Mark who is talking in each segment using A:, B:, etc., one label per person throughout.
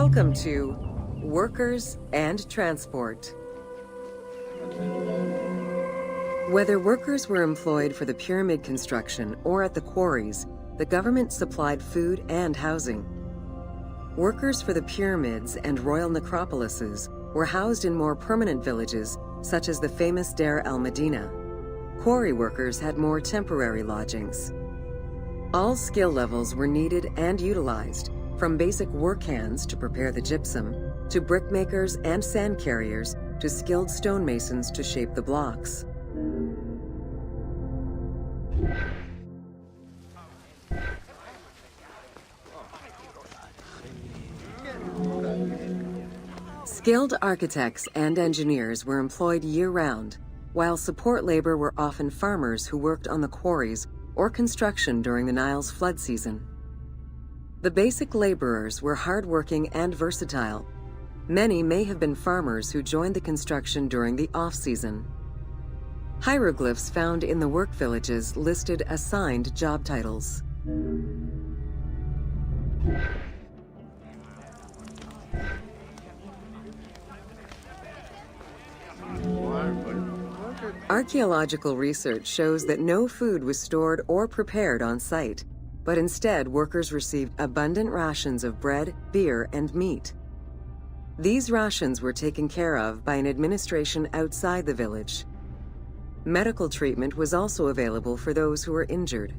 A: Welcome to Workers and Transport. Whether workers were employed for the pyramid construction or at the quarries, the government supplied food and housing. Workers for the pyramids and royal necropolises were housed in more permanent villages, such as the famous Deir el-Medina. Quarry workers had more temporary lodgings. All skill levels were needed and utilized, from basic work hands to prepare the gypsum, to brickmakers and sand carriers, to skilled stonemasons to shape the blocks. Skilled architects and engineers were employed year-round, while support labor were often farmers who worked on the quarries or construction during the Nile's flood season. The basic laborers were hardworking and versatile. Many may have been farmers who joined the construction during the off-season. Hieroglyphs found in the work villages listed assigned job titles. Archaeological research shows that no food was stored or prepared on site, but instead workers received abundant rations of bread, beer, and meat. These rations were taken care of by an administration outside the village. Medical treatment was also available for those who were injured.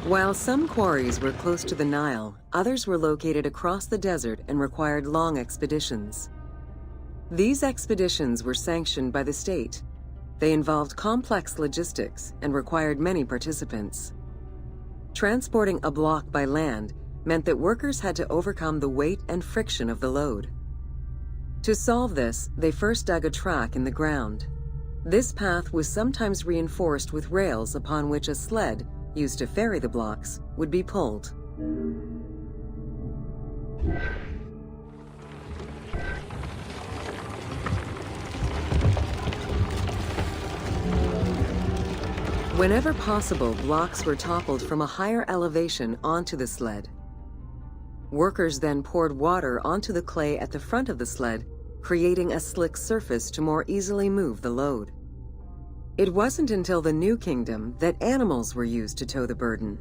A: While some quarries were close to the Nile, others were located across the desert and required long expeditions. These expeditions were sanctioned by the state. They involved complex logistics and required many participants. Transporting a block by land meant that workers had to overcome the weight and friction of the load. To solve this, they first dug a track in the ground. This path was sometimes reinforced with rails upon which a sled, used to ferry the blocks, would be pulled. Whenever possible, blocks were toppled from a higher elevation onto the sled. Workers then poured water onto the clay at the front of the sled, creating a slick surface to more easily move the load. It wasn't until the New Kingdom that animals were used to tow the burden.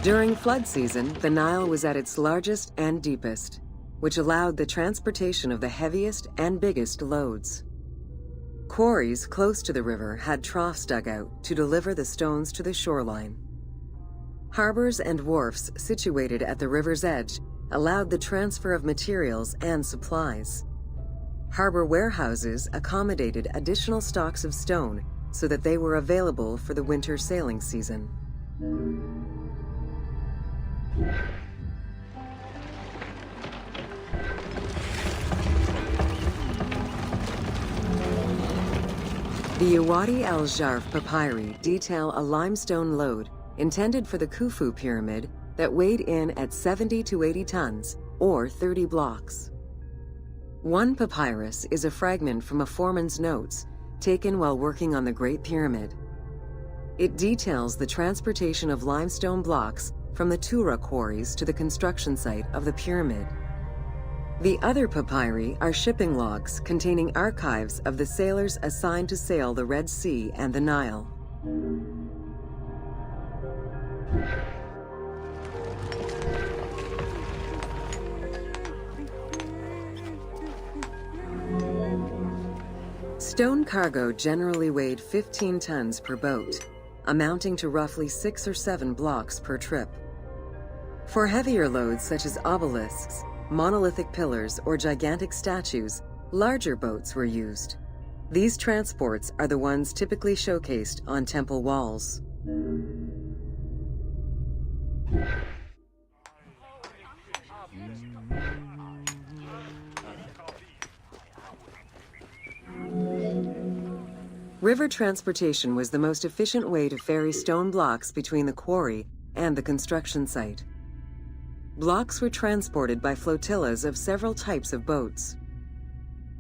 A: During flood season, the Nile was at its largest and deepest, which allowed the transportation of the heaviest and biggest loads. Quarries close to the river had troughs dug out to deliver the stones to the shoreline. Harbors and wharfs situated at the river's edge allowed the transfer of materials and supplies. Harbor warehouses accommodated additional stocks of stone so that they were available for the winter sailing season. The Wadi el-Jarf papyri detail a limestone load intended for the Khufu pyramid that weighed in at 70 to 80 tons, or 30 blocks. One papyrus is a fragment from a foreman's notes taken while working on the Great Pyramid. It details the transportation of limestone blocks from the Tura quarries to the construction site of the pyramid. The other papyri are shipping logs containing archives of the sailors assigned to sail the Red Sea and the Nile. Stone cargo generally weighed 15 tons per boat, amounting to roughly 6 or 7 blocks per trip. For heavier loads such as obelisks, monolithic pillars, or gigantic statues, larger boats were used. These transports are the ones typically showcased on temple walls. River transportation was the most efficient way to ferry stone blocks between the quarry and the construction site. Blocks were transported by flotillas of several types of boats.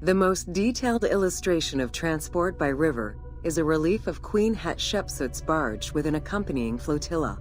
A: The most detailed illustration of transport by river is a relief of Queen Hatshepsut's barge with an accompanying flotilla.